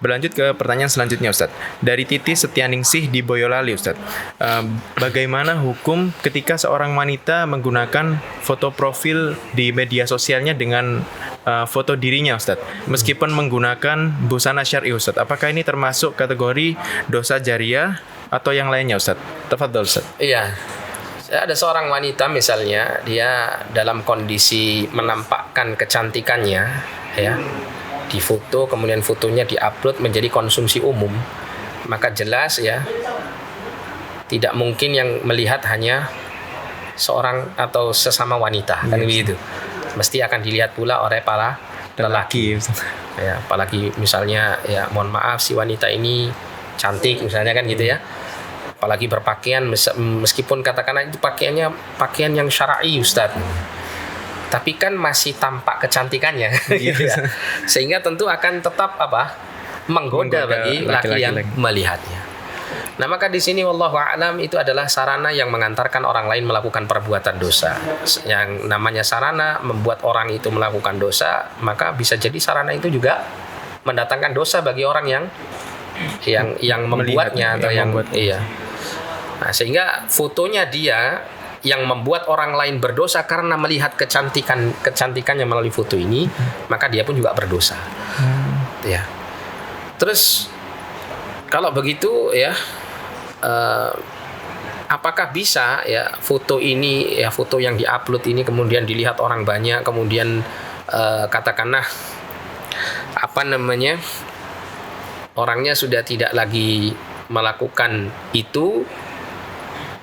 Berlanjut ke pertanyaan selanjutnya, Ustadz. Dari Titi Setianingsih di Boyolali, Ustadz. Bagaimana hukum ketika seorang wanita menggunakan foto profil di media sosialnya dengan foto dirinya, Ustadz, meskipun menggunakan busana syar'i, Ustadz? Apakah ini termasuk kategori dosa jariyah atau yang lainnya, Ustadz? Tafadhol, Ustadz. Iya. Ada seorang wanita misalnya, dia dalam kondisi menampakkan kecantikannya, ya, di foto, kemudian fotonya diupload menjadi konsumsi umum, maka jelas ya, tidak mungkin yang melihat hanya seorang atau sesama wanita, kan begitu. Mesti akan dilihat pula oleh para lelaki. Ya, apalagi misalnya, ya mohon maaf, si wanita ini cantik misalnya, kan gitu ya. Apalagi berpakaian, meskipun katakanlah itu pakaiannya pakaian yang syar'i, Ustaz, tapi kan masih tampak kecantikannya gitu ya. Sehingga tentu akan tetap menggoda bagi laki yang melihatnya. Nah, maka di sini wallahu a'lam itu adalah sarana yang mengantarkan orang lain melakukan perbuatan dosa. Yang namanya sarana membuat orang itu melakukan dosa, maka bisa jadi sarana itu juga mendatangkan dosa bagi orang yang membuatnya atau yang iya. Nah, sehingga fotonya dia yang membuat orang lain berdosa karena melihat kecantikannya melalui foto ini, maka dia pun juga berdosa. Ya. Terus kalau begitu ya, apakah bisa ya foto ini, ya foto yang diupload ini kemudian dilihat orang banyak, kemudian katakanlah orangnya sudah tidak lagi melakukan itu,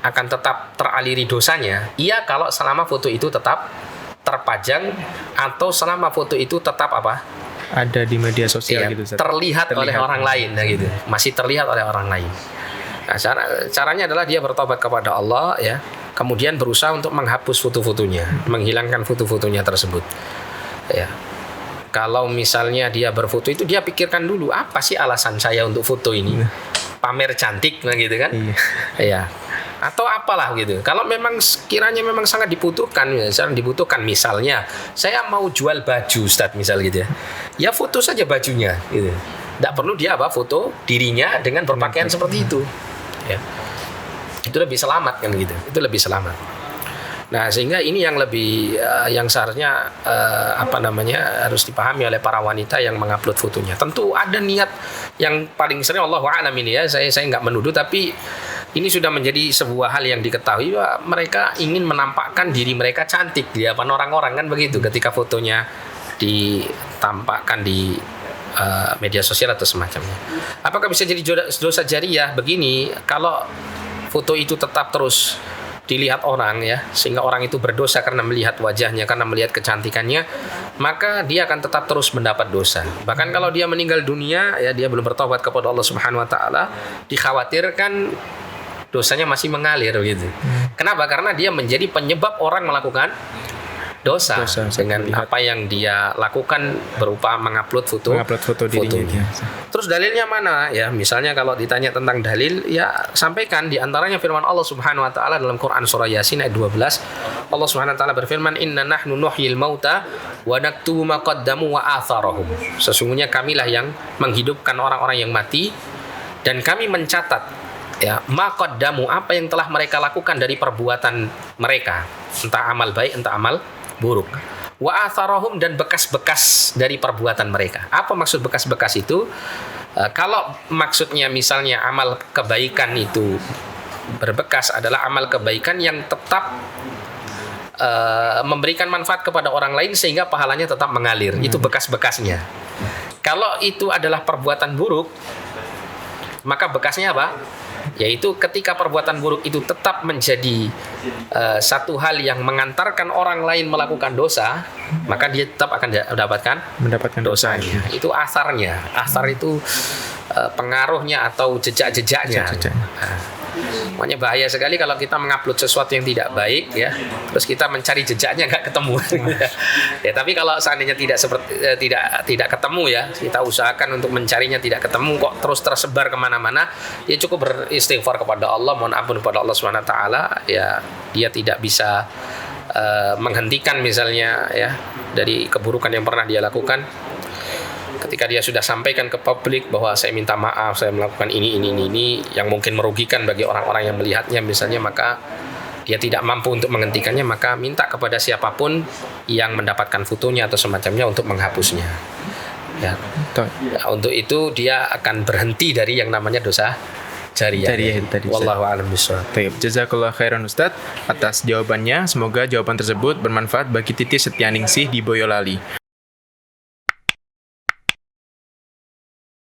akan tetap teraliri dosanya? Iya, kalau selama foto itu tetap terpajang atau selama foto itu tetap ada di media sosial, gitu, Ustaz. Terlihat oleh orang lain, nah gitu. Masih terlihat oleh orang lain. Nah, caranya adalah dia bertobat kepada Allah, ya. Kemudian berusaha untuk menghapus foto-fotonya, menghilangkan foto-fotonya tersebut. Ya. Kalau misalnya dia berfoto itu, dia pikirkan dulu, apa sih alasan saya untuk foto ini? Pamer cantik, nah gitu kan? Iya. Atau apalah gitu. Kalau memang kiranya memang sangat dibutuhkan, misalnya saya mau jual baju, Ustaz, misal gitu ya. Ya foto saja bajunya gitu. Tidak perlu dia foto dirinya dengan berpakaian seperti itu. Ya. Itu lebih selamat kan gitu. Itu lebih selamat. Nah, sehingga ini yang lebih yang seharusnya harus dipahami oleh para wanita yang mengupload fotonya. Tentu ada niat yang paling sering, Allahu a'lam ini ya. Saya enggak menuduh, tapi ini sudah menjadi sebuah hal yang diketahui bahwa mereka ingin menampakkan diri mereka cantik di hadapan orang-orang, kan begitu, ketika fotonya ditampakkan di media sosial atau semacamnya. Apakah bisa jadi dosa jariyah? Begini, kalau foto itu tetap terus dilihat orang, ya, sehingga orang itu berdosa karena melihat wajahnya, karena melihat kecantikannya, maka dia akan tetap terus mendapat dosa. Bahkan kalau dia meninggal dunia, ya, dia belum bertobat kepada Allah Subhanahu wa taala, dikhawatirkan dosanya masih mengalir gitu. Kenapa? Karena dia menjadi penyebab orang melakukan dosa dengan apa yang dia lakukan berupa mengupload foto dirinya. Terus dalilnya mana? Ya, misalnya kalau ditanya tentang dalil, ya sampaikan di antaranya firman Allah Subhanahu wa taala dalam Quran surah Yasin ayat 12. Allah Subhanahu wa taala berfirman, "Inna nahnu nuhyil mauta wa naktubu ma qaddamu wa atharahum." Sesungguhnya kamilah yang menghidupkan orang-orang yang mati dan kami mencatat, ya, maqaddamu, apa yang telah mereka lakukan dari perbuatan mereka, entah amal baik entah amal buruk, wa atharahum, dan bekas-bekas dari perbuatan mereka. Apa maksud bekas-bekas itu? Kalau maksudnya misalnya amal kebaikan itu berbekas adalah amal kebaikan yang tetap memberikan manfaat kepada orang lain sehingga pahalanya tetap mengalir, itu bekas-bekasnya. Kalau itu adalah perbuatan buruk, maka bekasnya apa? Yaitu ketika perbuatan buruk itu tetap menjadi satu hal yang mengantarkan orang lain melakukan dosa, maka dia tetap akan mendapatkan dosanya. Itu asarnya. Asar itu pengaruhnya atau jejak-jejaknya. Makanya bahaya sekali kalau kita mengupload sesuatu yang tidak baik, ya, terus kita mencari jejaknya nggak ketemu. Ya, tapi kalau seandainya tidak ketemu, ya, kita usahakan untuk mencarinya tidak ketemu, kok terus tersebar kemana-mana, ya cukup beristighfar kepada Allah, mohon ampun kepada Allah Subhanahu wa taala, ya, dia tidak bisa menghentikan misalnya, ya, dari keburukan yang pernah dia lakukan. ketika dia sudah sampaikan ke publik bahwa saya minta maaf, saya melakukan ini yang mungkin merugikan bagi orang-orang yang melihatnya misalnya, maka dia tidak mampu untuk menghentikannya, maka minta kepada siapapun yang mendapatkan fotonya atau semacamnya untuk menghapusnya. Ya. Ya, untuk itu dia akan berhenti dari yang namanya dosa jariyah. Jariyah itu tadi, Ustaz. Wallahu a'lam bishawab. Baik, jazakallah khairan Ustadz atas jawabannya. Semoga jawaban tersebut bermanfaat bagi Titi Setianingsih di Boyolali.